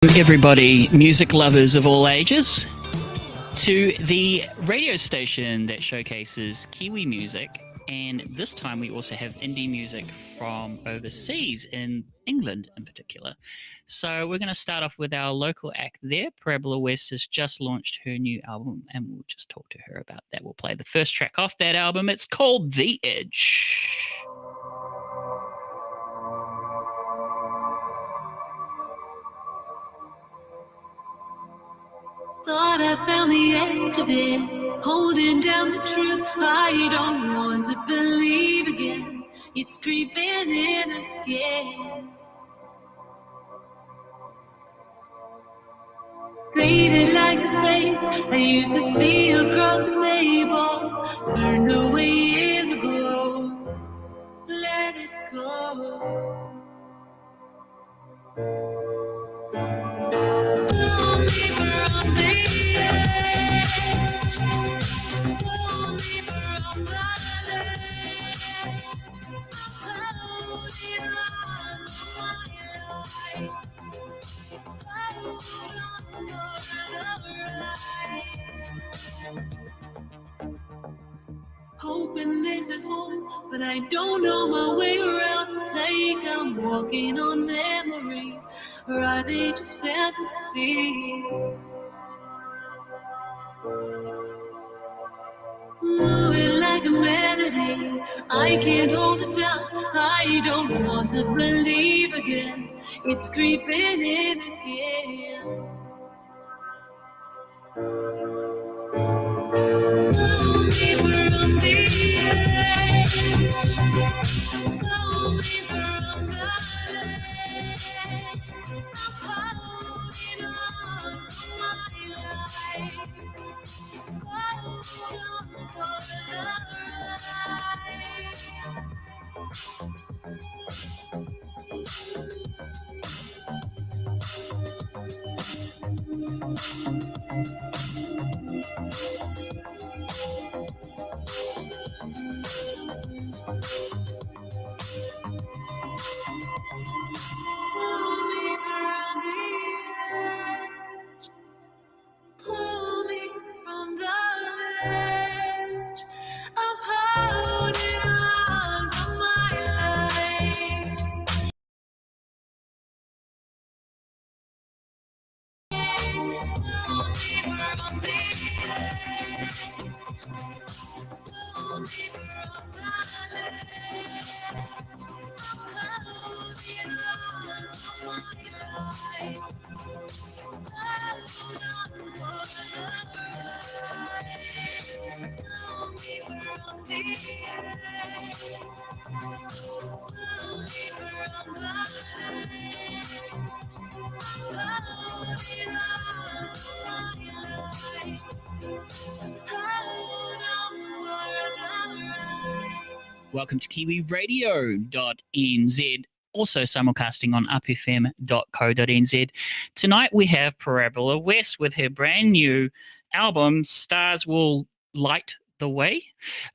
Everybody, music lovers of all ages, to the radio station that showcases Kiwi music. And this time we also have indie music from overseas, in England in particular. So we're going to start off with our local act there. Parabola West has just launched her new album, and we'll just talk to her about that. We'll play the first track off that album. It's called The Edge. Thought I found the edge of it, holding down the truth. I don't want to believe again. It's creeping in again. Faded like a face I used to see across the table. Burned away years ago. Let it go. Pull me from the edge. Pull me from the ledge. I'm holding on to my life. Hold on for the ride. Hoping this is home, but I don't know my way around. Like I'm walking on memories, or are they just fantasies? Moving like a melody, I can't hold it down. I don't want to believe again. It's creeping in again. Pull me from the edge. Pull me from the ledge. I'm holding on for my life. Hold on for the ride. Pull me from the edge. Pull me from the ledge. I'm holding on for my life. Pull me from the edge. Pull me from the ledge. I'm holding on for my life. Hold on for the ride. Pull me from the edge. Pull me from the ledge. Holding on for my life. Hold on for the ride. Welcome to kiwiradio.nz, also simulcasting on upfm.co.nz. Tonight we have Parabola West with her brand new album, Stars Will Light the Way.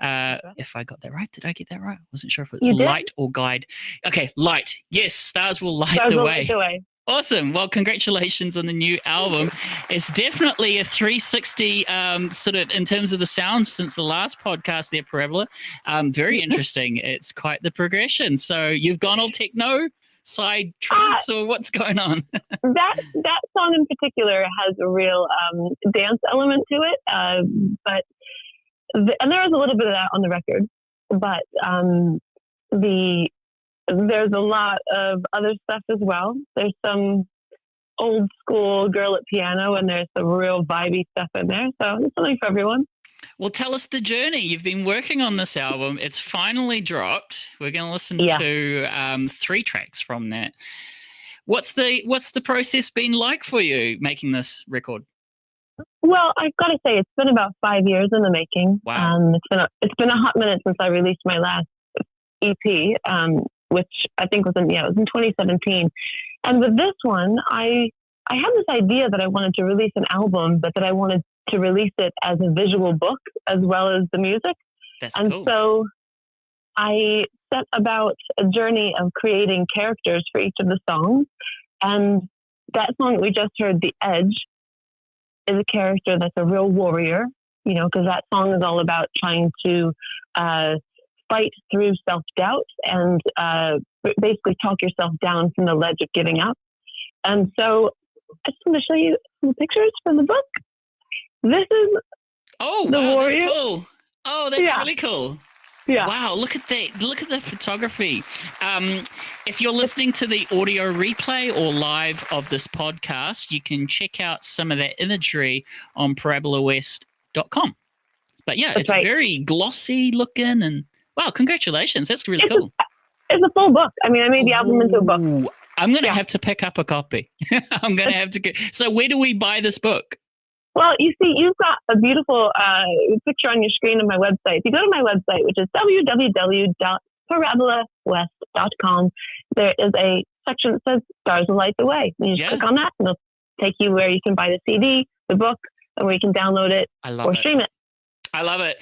If I got that right, did I get that right? I wasn't sure if it's light or guide. Okay, light. Yes, Stars Will Light the Way. Light the way. Awesome. Well, congratulations on the new album. It's definitely a 360 sort of in terms of the sound since the last podcast there, Parabola. Very interesting. It's quite the progression. So you've gone all techno, side trance, or what's going on? that song in particular has a real dance element to it, and there is a little bit of that on the record, but there's a lot of other stuff as well. There's some old school girl at piano, and there's some real vibey stuff in there. So it's something for everyone. Well, tell us the journey. You've been working on this album. It's finally dropped. We're going to listen to 3 tracks from that. What's the process been like for you making this record? Well, I've got to say it's been about 5 years in the making. Wow. It's been a hot minute since I released my last EP, which I think was in 2017. And with this one, I had this idea that I wanted to release an album, but that I wanted to release it as a visual book as well as the music. That's and cool. So I set about a journey of creating characters for each of the songs. And that song that we just heard, The Edge, is a character that's a real warrior, because that song is all about trying to fight through self-doubt and basically talk yourself down from the ledge of giving up. And so I just want to show you some pictures from the book. This is the warrior. That's cool. Oh, that's really cool. Yeah. Wow, look at that. Look at the photography. If you're listening to the audio replay or live of this podcast, you can check out some of that imagery on parabolawest.com. But yeah, it's very glossy looking, and wow, congratulations. That's really cool. It's a full book. I mean, I made the album into a book. I'm going to have to pick up a copy. I'm going to have to go. So where do we buy this book? Well, you see, you've got a beautiful picture on your screen of my website. If you go to my website, which is www.parabolawest.com, there is a section that says Stars Will Light the Way. You just click on that, and it'll take you where you can buy the CD, the book, and where you can download it or stream it. I love it.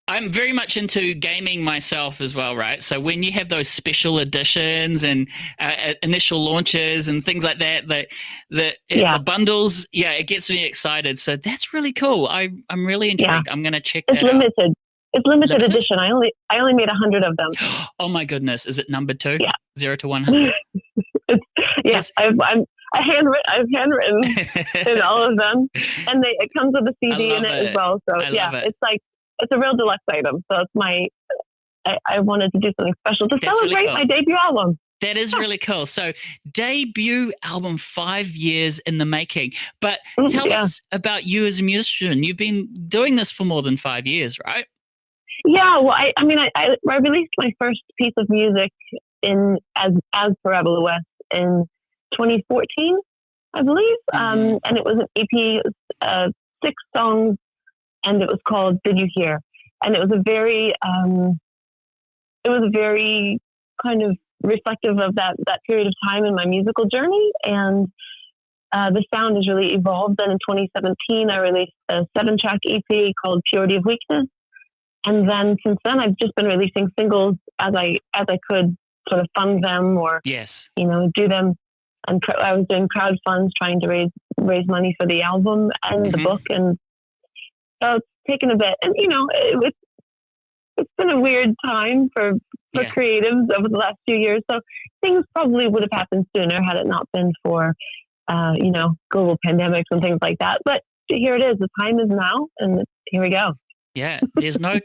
I'm very much into gaming myself as well, right? So when you have those special editions and initial launches and things like that, the bundles, it gets me excited. So that's really cool. I'm really intrigued. Yeah. I'm going to check that out. It's limited edition. I only made 100 of them. Oh my goodness. Is it number 2? Yeah. 0 to 100? Yes. I've handwritten in all of them. And it comes with a CD in it as well. So it's a real deluxe item. So it's I wanted to do something special to celebrate my debut album. That is really cool. So debut album, 5 years in the making. But tell us about you as a musician. You've been doing this for more than 5 years, right? Yeah. Well, I released my first piece of music as Parabola West in 2014, I believe. And it was an EP. It was 6 songs. And it was called "Did You Hear?" And it was a very kind of reflective of that period of time in my musical journey. And the sound has really evolved. Then in 2017, I released a 7-track EP called "Purity of Weakness." And then since then, I've just been releasing singles as I could sort of fund them or do them. And I was doing crowd funds, trying to raise money for the album and the book. And so it's taken a bit, and it's been a weird time for creatives over the last few years. So things probably would have happened sooner had it not been for global pandemics and things like that. But here it is. The time is now, and here we go. Yeah, there's no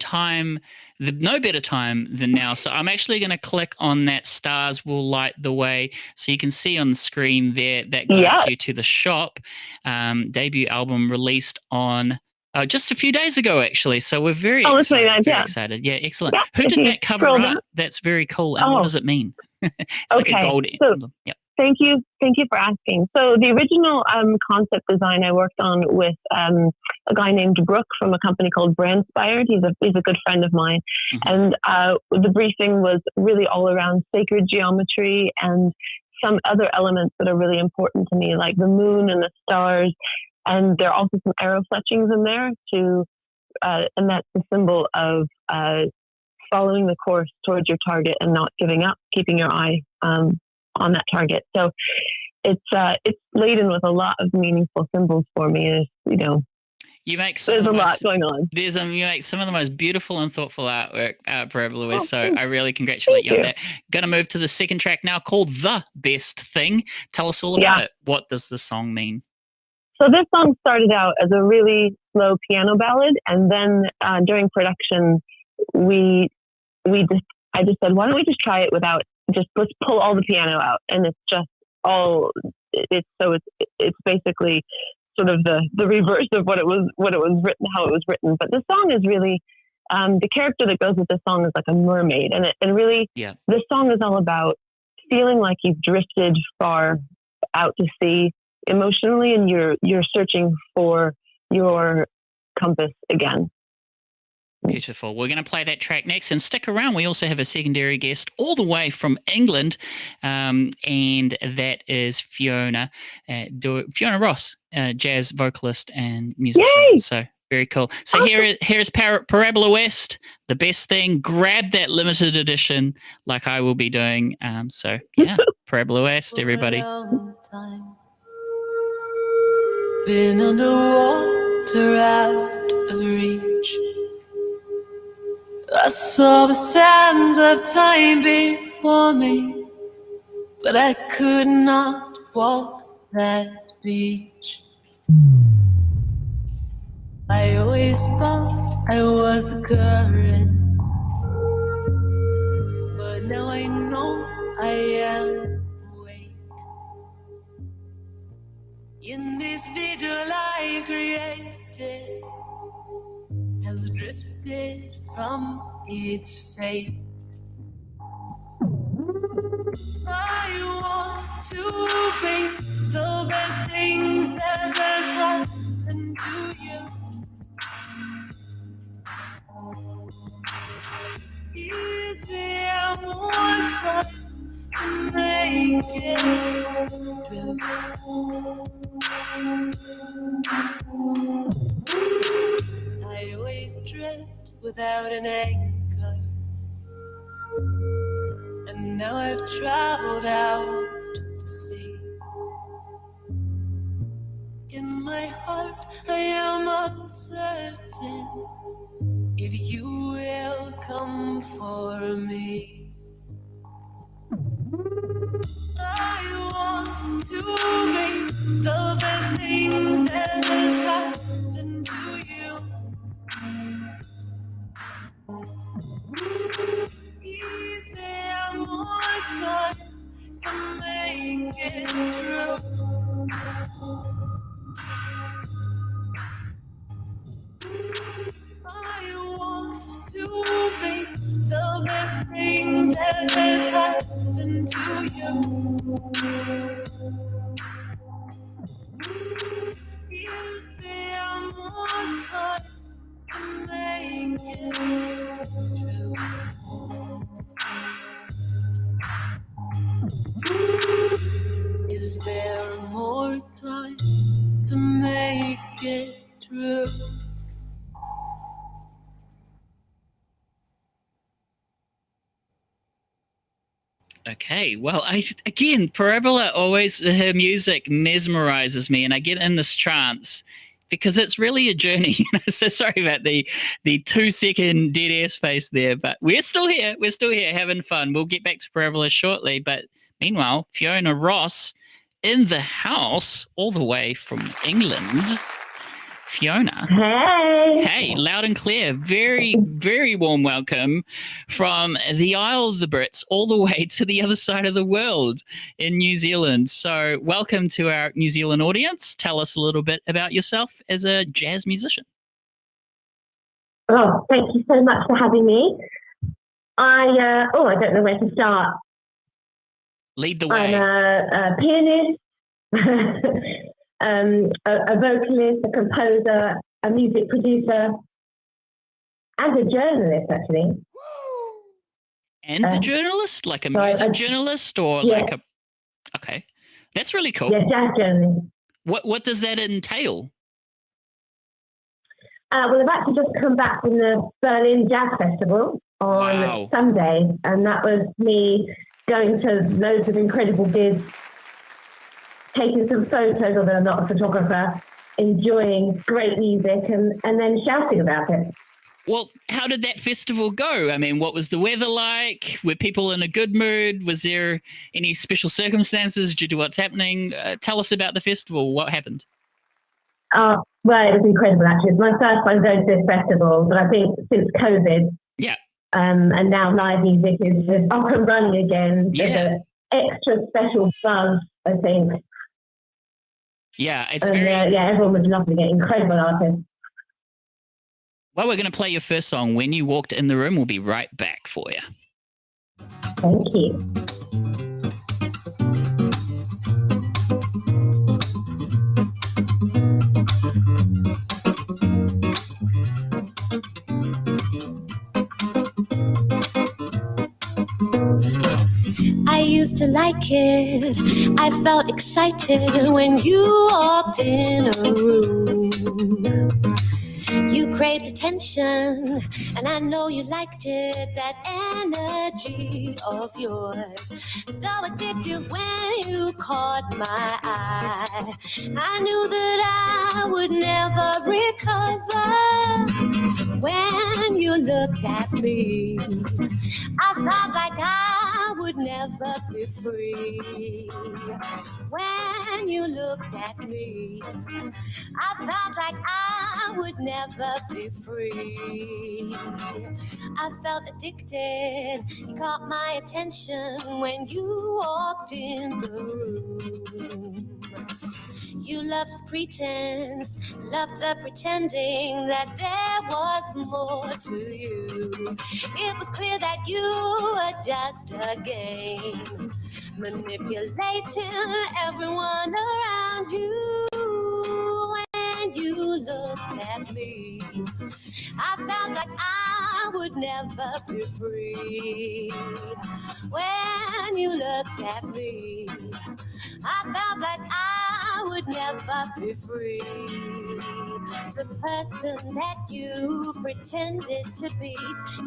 better time than now. So I'm actually going to click on that Stars Will Light the Way. So you can see on the screen there that guides you to the shop. Debut album released on just a few days ago, actually. So we're very excited. Excited. Yeah, excellent. Yeah, Who did that cover art? That's very cool. And what does it mean? It's like a gold emblem. Yep. Thank you for asking. So the original concept design I worked on with a guy named Brooke from a company called Brandspired. He's a good friend of mine. And the briefing was really all around sacred geometry and some other elements that are really important to me, like the moon and the stars. And there are also some arrow fletchings in there and that's the symbol of following the course towards your target and not giving up, keeping your eye on that target. So it's laden with a lot of meaningful symbols for me. There's a lot going on. You make some of the most beautiful and thoughtful artwork, Parabola West. So I really congratulate you on that. Going to move to the second track now called "The Best Thing." Tell us all about it. What does the song mean? So this song started out as a really slow piano ballad, and then during production, I just said, why don't we just try it without let's pull all the piano out, and it's just all it's basically sort of the reverse of what it was written, how it was written. But the song is really the character that goes with the song is like a mermaid, and this song is all about feeling like you've drifted far out to sea emotionally, and you're searching for your compass again. Beautiful. We're going to play that track next, and stick around. We also have a secondary guest all the way from England, and that is Fiona Ross, jazz vocalist and musician. Yay! So Very cool. So here's Parabola West, the best thing. Grab that limited edition, like I will be doing. So yeah, Parabola West, everybody. Been underwater, out of reach. I saw the sands of time before me, but I could not walk that beach. I always thought I was a current, but now I know I am awake. In this vigil I created has drifted from its fate. I want to be the best thing that has happened to you. Is there more time to make it true? I always drift without an anchor, and now I've traveled out to sea. In my heart I am uncertain if you will come for me. I want to be the best thing that has happened to you. Is there more time to make it true? I want to be the best thing that has happened to you. Is there more time to make it true? Is there more time to make it true? Okay, well, again, Parabola always, her music mesmerizes me, and I get in this trance because it's really a journey. So sorry about the 2-second dead air space there, but we're still here. We're still here having fun. We'll get back to Parabola shortly, but meanwhile, Fiona Ross in the house, all the way from England. Fiona. Hey, loud and clear. Very, very warm welcome from the Isle of the Brits all the way to the other side of the world in New Zealand. So welcome to our New Zealand audience. Tell us a little bit about yourself as a jazz musician. Oh, thank you so much for having me. I don't know where to start. Lead the way. I'm a pianist. A vocalist, a composer, a music producer, and a journalist, actually. And a journalist? Like a music journalist or like a... Okay. That's really cool. Yeah, jazz journalist. What does that entail? Well, I've actually just come back from the Berlin Jazz Festival on Sunday, and that was me going to loads of incredible gigs, taking some photos, although I'm not a photographer, enjoying great music and then shouting about it. Well, how did that festival go? I mean, what was the weather like? Were people in a good mood? Was there any special circumstances due to what's happening? Tell us about the festival. What happened? Well, it was incredible, actually. It's my first time going to this festival, but I think since COVID, and now live music is up and running again. There's an extra special buzz, I think. Yeah, it's everyone was loving it. Incredible artists. Well, we're going to play your first song, When You Walked in the Room. We'll be right back for you. Thank you. I used to like it. I felt excited when you walked in a room. craved attention, and I know you liked it, that energy of yours. So addictive when you caught my eye. I knew that I would never recover. When you looked at me, I felt like I would never be free. When you looked at me, I felt like I would never be free. I felt addicted. You caught my attention when you walked in the room. You loved the pretense, loved the pretending that there was more to you. It was clear that you were just a game, manipulating everyone around you. When you looked at me, I felt like I would never be free. When you looked at me, I felt like I would never be free. The person that you pretended to be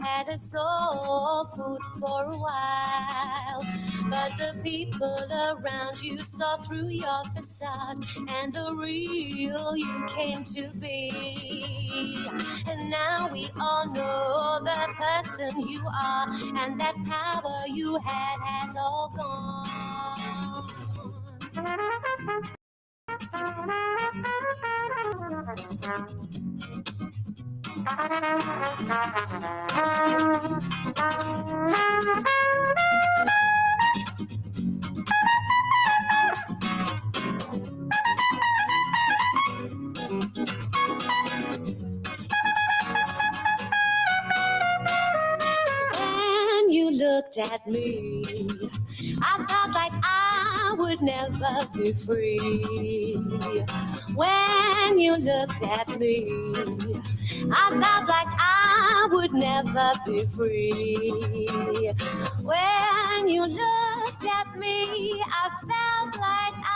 had a soul food for a while, but the people around you saw through your facade and the real you came to be. And now we all know the person you are, and that power you had has all gone. When you looked at me, I felt like I would never be free. When you looked at me, I felt like I would never be free. When you looked at me, I felt like I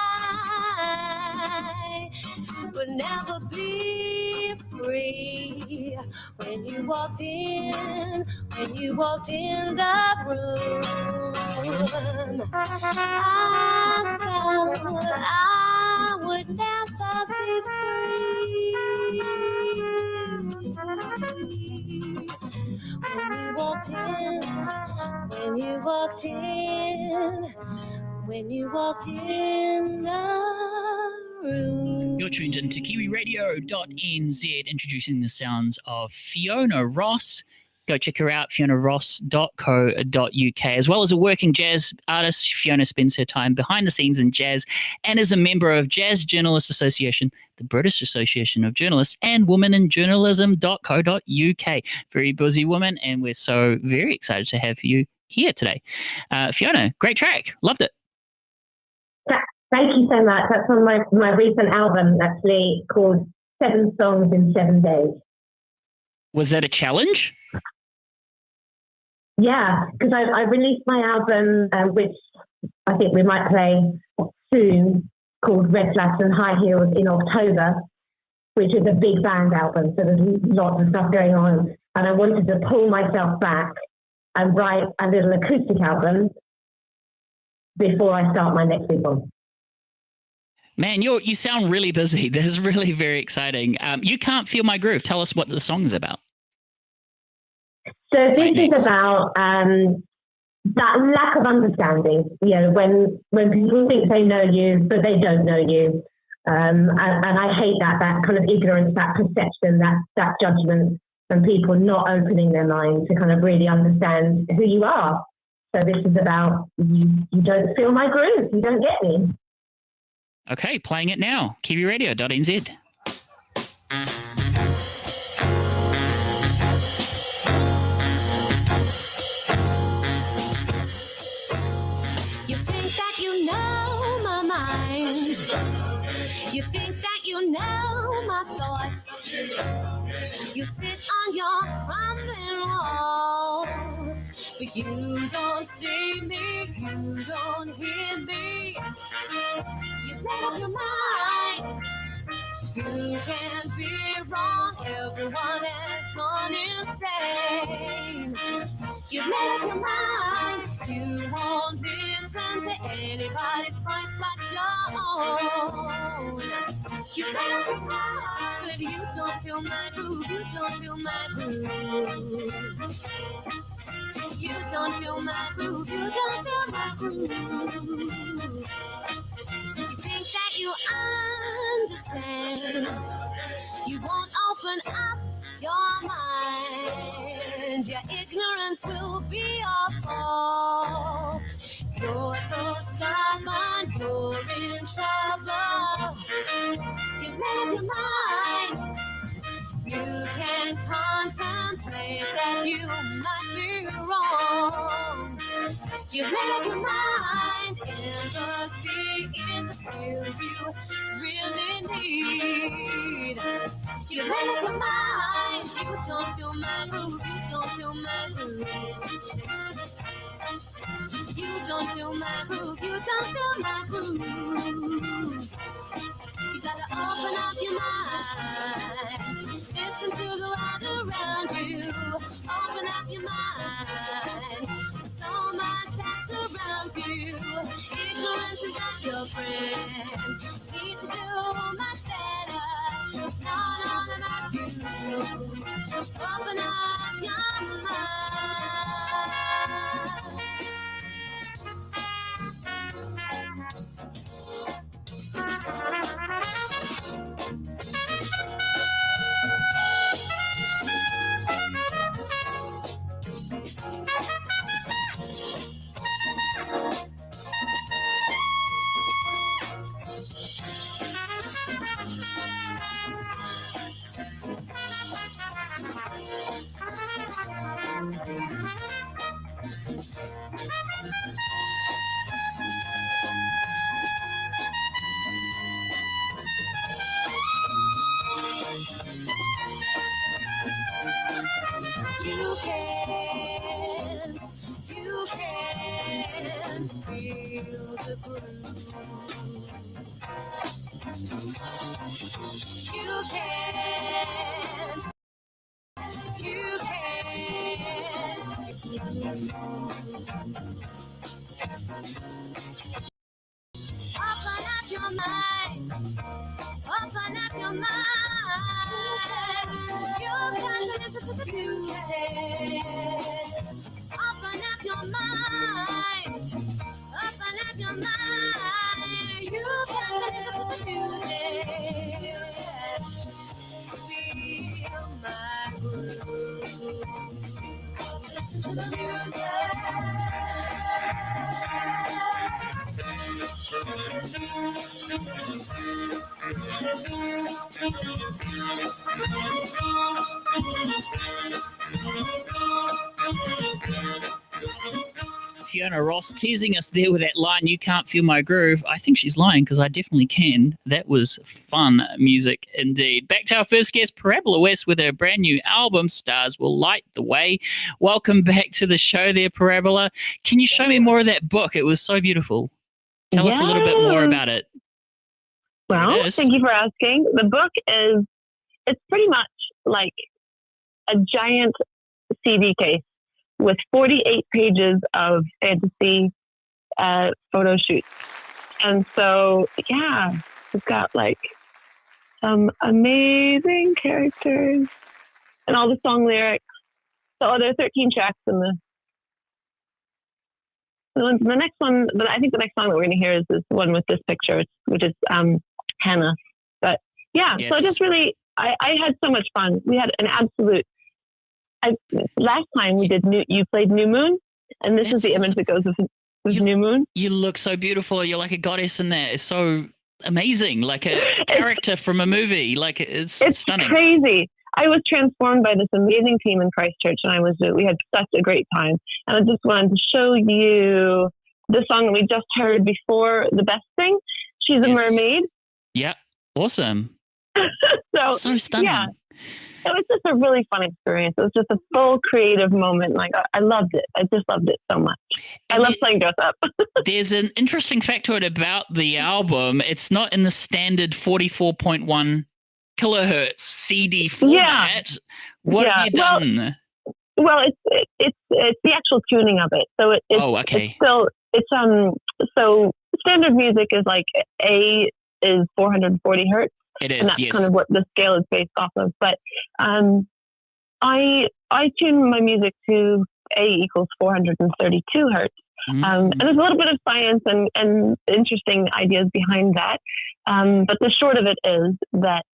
would never be free. When you walked in the room, I felt I would never be free. When you walked in the room. You're tuned into kiwiradio.nz, introducing the sounds of Fiona Ross. Go check her out, fionaross.co.uk. As well as a working jazz artist, Fiona spends her time behind the scenes in jazz and is a member of Jazz Journalists Association, the British Association of Journalists, and womaninjournalism.co.uk. Very busy woman, and we're so very excited to have you here today. Fiona, great track. Loved it. Thank you so much. That's on my recent album, actually, called 7 Songs in 7 Days. Was that a challenge? Yeah, because I released my album, which I think we might play soon, called Red Flats and High Heels in October, which is a big band album. So there's lots of stuff going on. And I wanted to pull myself back and write a little acoustic album before I start my next big one. Man, you sound really busy. This is really very exciting. You Can't Feel My Groove. Tell us what the song is about. So this is about that lack of understanding. You know, when people think they know you, but they don't know you. And I hate that kind of ignorance, that perception, that judgment, and people not opening their mind to kind of really understand who you are. So this is about you don't feel my groove. You don't get me. Okay, playing it now. kiwiradio.nz. You think that you know my mind. You think that you know my thoughts. You sit on your crumbling wall, but you don't see me, you don't hear me. You've made up your mind. You can't be wrong. Everyone has gone insane. You made up your mind. You won't listen to anybody's voice but your own. You made up your mind. But you don't feel my groove. You don't feel my groove. You don't feel my groove. You don't feel my groove. You think that you understand. You won't open up your mind. Your ignorance will be your fault. You're so stubborn, you're in trouble. You've made up your mind. You can contemplate that you might be wrong. You've made up your mind. Empathy is a skill you really need. You've made up your mind. You don't feel my groove. You don't feel my groove. You don't feel my groove. You don't feel my groove. You gotta open up your mind. Listen to the world around you. Open up your mind. So much that's around you. Ignorance is not your friend. Need to do much better. It's not all about you. Open up your mind. You can't feel the groove. You can't open up your mind. Open up your mind. You got to listen to the music. Open up your mind. Open up your mind. You got to listen to the music. Feel my groove. Listen to the music. Fiona Ross teasing us there with that line, "You can't feel my groove." I think she's lying because I definitely can. That was fun music indeed. Back to our first guest, Parabola West, with her brand new album, Stars Will Light the Way. Welcome back to the show there, Parabola. Can you show me more of that book? It was so beautiful. Tell us a little bit more about it. Well, thank you for asking. The book it's pretty much like a giant CD case with 48 pages of fantasy photo shoots. And so, yeah, we've got like some amazing characters and all the song lyrics. So there are 13 tracks in the next one, but I think the next song that we're going to hear is this one with this picture, which is Hannah. But yeah, yes. So just really, I had so much fun. We had an absolute, last time we did you played New Moon, and this is the image that goes with New Moon. You look so beautiful. You're like a goddess in there. It's so amazing, like a character from a movie. Like it's stunning. Crazy. I was transformed by this amazing team in Christchurch, and we had such a great time. And I just wanted to show you the song that we just heard before, The Best Thing. She's a mermaid. Yeah, awesome. So stunning. Yeah, it was just a really fun experience. It was just a full creative moment. Like I loved it. I just loved it so much. I love playing dress up. There's an interesting fact to it about the album. It's not in the standard 44.1 kilohertz CD format. What have you done? Well, it's the actual tuning of it. So so standard music is like A is 440 hertz. It is, and that's yes. kind of what the scale is based off of. But I tune my music to A equals 432 hertz. And there's a little bit of science and interesting ideas behind that. But the short of it is that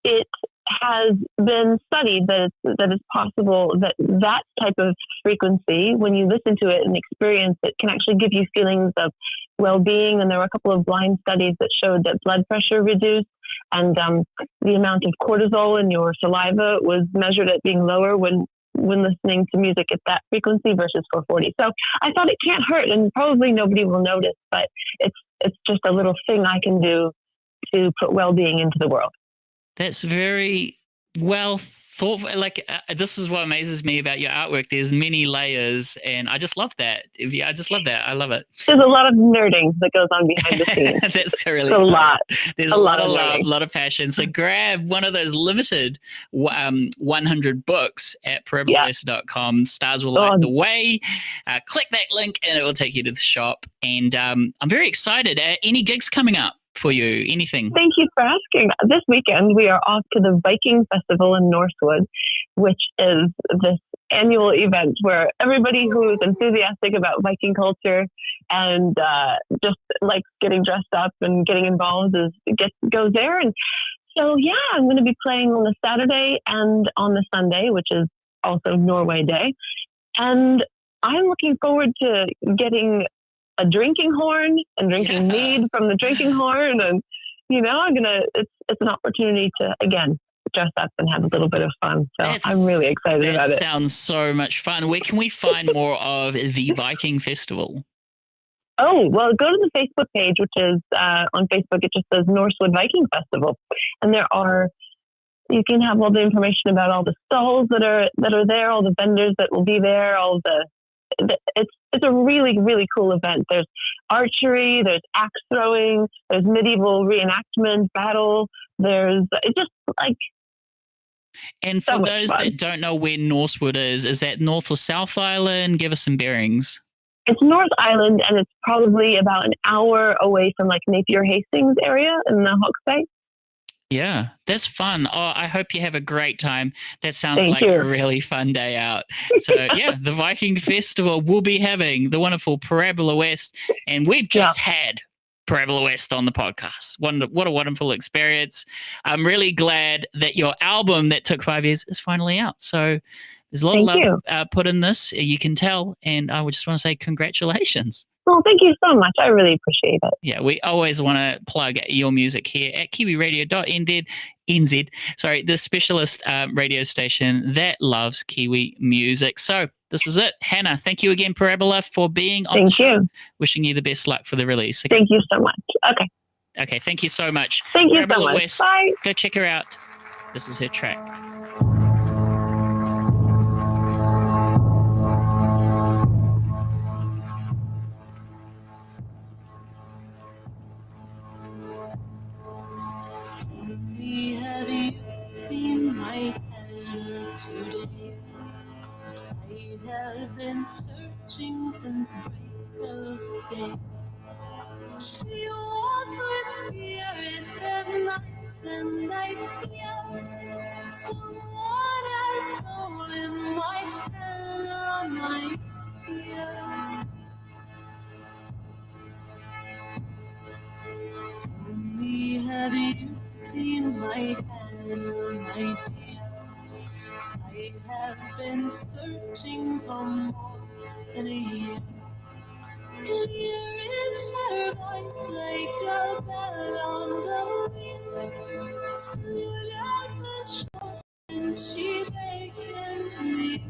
it has been studied that it's possible that type of frequency, when you listen to it and experience it, can actually give you feelings of well-being. And there were a couple of blind studies that showed that blood pressure reduced, and the amount of cortisol in your saliva was measured at being lower when listening to music at that frequency versus 440. So I thought it can't hurt, and probably nobody will notice, but it's just a little thing I can do to put well-being into the world. That's very well thought. Like, this is what amazes me about your artwork. There's many layers, and I just love that. I just love that. I love it. There's a lot of nerding that goes on behind the scenes. That's really a lot. There's a lot of love, a lot of passion. So grab one of those limited 100 books at parabolawest.com. Stars will light the way. Click that link, and it will take you to the shop. And I'm very excited. Any gigs coming up for you? Anything? Thank you for asking. This weekend we are off to the Viking Festival in Northwood, which is this annual event where everybody who is enthusiastic about Viking culture and just likes getting dressed up and getting involved goes there. And so I'm going to be playing on the Saturday and on the Sunday, which is also Norway Day, and I'm looking forward to getting a drinking horn and drinking mead from the drinking horn. And, it's an opportunity to, again, dress up and have a little bit of fun. So I'm really excited about it. That sounds so much fun. Where can we find more of the Viking Festival? Oh, well, go to the Facebook page, which is on Facebook. It just says Northwood Viking Festival. And you can have all the information about all the stalls that are there, all the vendors that will be there, it's a really, really cool event. There's archery, there's axe throwing, there's medieval reenactment, battle. There's just like. And for those that don't know where Northwood is that North or South Island? Give us some bearings. It's North Island, and it's probably about an hour away from like Napier Hastings area in the Hawke's Bay. Yeah, that's fun. Oh, I hope you have a great time. That sounds a really fun day out. So, the Viking Festival will be having the wonderful Parabola West, and we've just had Parabola West on the podcast. What a wonderful experience. I'm really glad that your album that took 5 years is finally out. So there's a lot of love put in this, you can tell, and I would just want to say congratulations. Well, thank you so much. I really appreciate it. Yeah, we always want to plug your music here at kiwiradio.nz. Sorry, the specialist radio station that loves Kiwi music. So this is it. Hannah, thank you again, Parabola, for being on the show. Thank you. Wishing you the best luck for the release. Okay? Thank you so much. Okay. Okay, thank you so much. Thank you Parabola so much. West, Bye. go check her out. This is her track. Have you seen my Hannah today? I have been searching since break of day. She walks with spirits at night, and I fear someone has stolen my Hannah, my dear. Tell me, have you seen my Hannah, my dear? I have been searching for more than a year. Clear is her voice like a bell on the wind. Stood at the shore and she beckons me.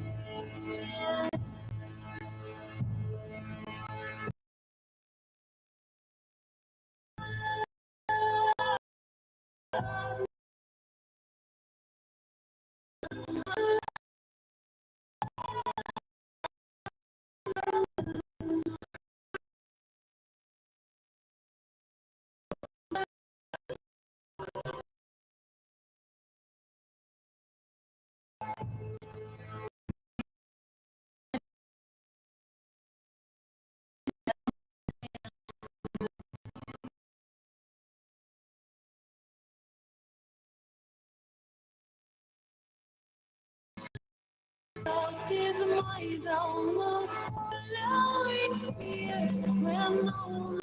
Christ is my dog, glowing spirit, where no